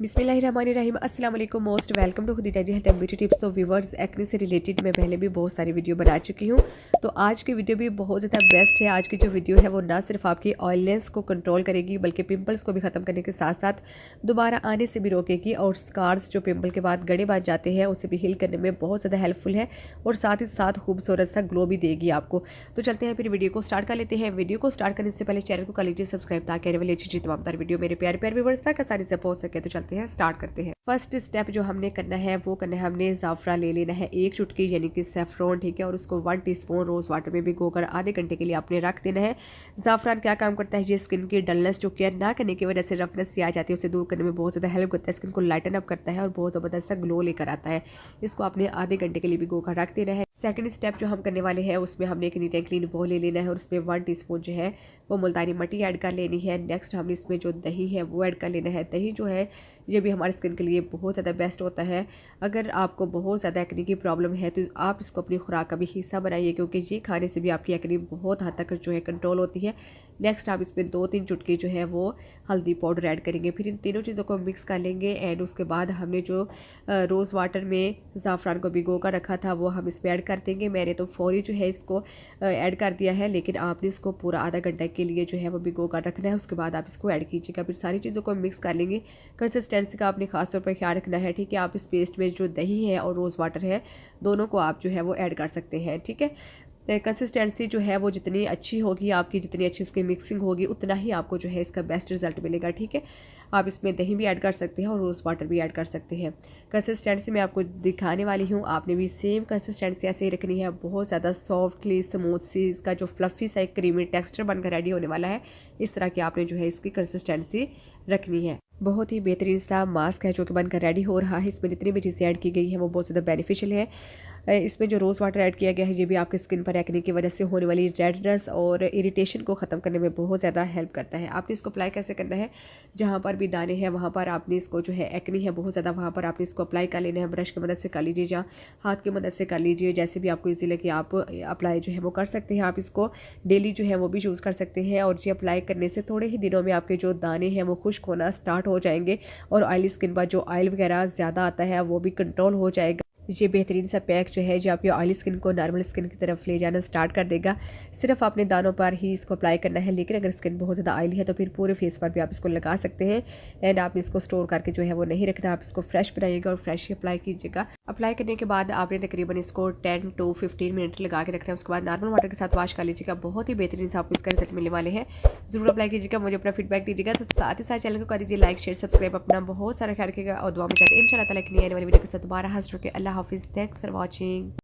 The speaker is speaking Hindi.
बिस्मिल्लाहिर्रहमानिर्रहीम। अस्सलाम वालेकुम, most welcome to Khadija ji health and beauty tips. तो व्यूवर्स, एक्ने से रिलेटेड मैं पहले भी बहुत सारी वीडियो बना चुकी हूँ। तो आज की वीडियो भी बहुत ज़्यादा बेस्ट है। आज की जो वीडियो है वो ना सिर्फ आपकी ऑयलनेस को कंट्रोल करेगी बल्कि पिंपल्स को भी ख़त्म करने के साथ साथ दोबारा आने से भी रोकेगी, और स्कार्स जो पिंपल के बाद गड़े बांध जाते हैं उसे भी हील करने में बहुत ज़्यादा हेल्पफुल है, और साथ ही साथ खूबसूरत सा ग्लो भी देगी आपको। तो चलते हैं फिर वीडियो को स्टार्ट कर लेते हैं। वीडियो को स्टार्ट करने से पहले चैनल को कर लीजिए सब्सक्राइब, ताकि आने वाली अच्छी तमाम वीडियो मेरे प्यारे प्यारे व्यूवर्स तक आसानी से पहुंच सके। तो चलते हैं, स्टार्ट करते हैं। फर्स्ट स्टेप जो हमने करना है वो करना है, हमने ज़ाफ़रान ले लेना है 1 चुटकी यानी कि सेफ्रॉन, ठीक है, और उसको 1 टीस्पून रोज़ वाटर में भिगोकर आधे घंटे के लिए आपने रख देना है। ज़ाफ़रान क्या काम करता है, ये स्किन की डलनेस जो केयर ना करने की वजह से रफनेस सी आ जाती है उसे दूर करने में बहुत ज़्यादा हेल्प करता है, स्किन को लाइटन अप करता है और बहुत ज़बरदस्त सा ग्लो लेकर आता है। इसको आपने आधे घंटे के लिए भिगोकर रख देना है। सेकंड स्टेप जो हम करने वाले हैं उसमें हमने एक नीट एंड क्लीन बाउल ले लेना है, और उसमें 1 टीस्पून जो है वो मुल्तानी मिट्टी ऐड कर लेनी है। नेक्स्ट हमने इसमें जो दही है वो ऐड कर लेना है। दही जो है ये भी हमारी स्किन के लिए बहुत ज़्यादा बेस्ट होता है। अगर आपको बहुत ज़्यादा एक्ने की प्रॉब्लम है तो आप इसको अपनी खुराक का भी हिस्सा बनाइए, क्योंकि ये खाने से भी आपकी एक्ने बहुत हद तक जो है कंट्रोल होती है। नेक्स्ट आप इसमें 2-3 चुटकी जो है वो हल्दी पाउडर ऐड करेंगे। फिर इन तीनों चीज़ों को मिक्स कर लेंगे, एंड उसके बाद हमने जो रोज़ वाटर में ज़ाफ़रान को भिगो कर रखा था वो हम इसमें ऐड कर देंगे। मैंने तो फौरी जो है इसको ऐड कर दिया है, लेकिन आपने इसको पूरा आधा घंटा के लिए जो है वो भिगो कर रखना है। उसके बाद आप इसको ऐड कीजिएगा। फिर सारी चीज़ों को मिक्स कर लेंगे। कंसिस्टेंसी का आपने खास तौर पर ख्याल रखना है, ठीक है। आप इस पेस्ट में जो दही है और रोज़ वाटर है दोनों को आप जो है वो ऐड कर सकते हैं, ठीक है। कंसिस्टेंसी जो है वो जितनी अच्छी होगी आपकी, जितनी अच्छी उसकी मिक्सिंग होगी, उतना ही आपको जो है इसका बेस्ट रिजल्ट मिलेगा, ठीक है। आप इसमें दही भी ऐड कर सकते हैं और रोज़ वाटर भी ऐड कर सकते हैं। कंसिस्टेंसी मैं आपको दिखाने वाली हूँ, आपने भी सेम कंसिस्टेंसी ऐसे ही रखनी है। बहुत ज़्यादा सॉफ्टली स्मूथ सी इसका जो फ्लफ़ी सा एक क्रीमी टेक्सचर बनकर रेडी होने वाला है। इस तरह की आपने जो है इसकी कंसिस्टेंसी रखनी है। बहुत ही बेहतरीन सा मास्क है जो कि बनकर रेडी हो रहा है। इसमें जितनी भी चीज़ें ऐड की गई हैं वो बहुत ज़्यादा बेनिफिशियल है। इसमें जो रोज़ वाटर ऐड किया गया है ये भी आपकी स्किन पर एक्ने की वजह से होने वाली रेडनेस और इरिटेशन को ख़त्म करने में बहुत ज़्यादा हेल्प करता है। आपने इसको अप्लाई कैसे करना है, जहाँ पर भी दाने हैं वहाँ पर आपने इसको जो है एक्ने है बहुत ज़्यादा, वहाँ पर आपने इसको अप्लाई कर लेना है। ब्रश की मदद से कर लीजिए या हाथ की मदद से कर लीजिए, जैसे भी आपको इजी लगे आप अप्लाई जो है वो कर सकते हैं। आप इसको डेली जो है वो भी यूज़ कर सकते हैं, और ये अप्लाई करने से थोड़े ही दिनों में आपके जो दाने हैं वो खुश्क होना स्टार्ट हो जाएंगे, और ऑयली स्किन पर जो ऑयल वगैरह ज़्यादा आता है वो भी कंट्रोल हो जाएगा। ये बेहतरीन सा पैक जो है जो आपकी ऑयली स्किन को नॉर्मल स्किन की तरफ ले जाना स्टार्ट कर देगा। सिर्फ आपने दानों पर ही इसको अप्लाई करना है, लेकिन अगर स्किन बहुत ज़्यादा ऑयली है तो फिर पूरे फेस पर भी आप इसको लगा सकते हैं। एंड आपने इसको स्टोर करके जो है वो नहीं रखना, आप इसको फ्रेश बनाइएगा और फ्रेश ही अप्लाई कीजिएगा। अप्लाई करने के बाद आपने तकरीबन इसको 10 to 15 मिनट लगा के रखना है। उसके बाद नॉर्मल वाटर के साथ वॉश कर लीजिएगा। बहुत ही बेहतरीन से आपको इसका रिजल्ट मिलने वाले हैं। जरूर अप्लाई कीजिएगा, मुझे अपना फीडबैक दीजिएगा। तो साथ ही साथ चैनल को कर दीजिए लाइक, शेयर, सब्सक्राइब। अपना बहुत सारा ख्याल रखिएगा और दुआ में चाहते हैं इंशाल्लाह ताला एक नई आने वाली वीडियो के साथ दोबारा हाजिर होकर। अल्लाह हाफिज़। Thanks for watching.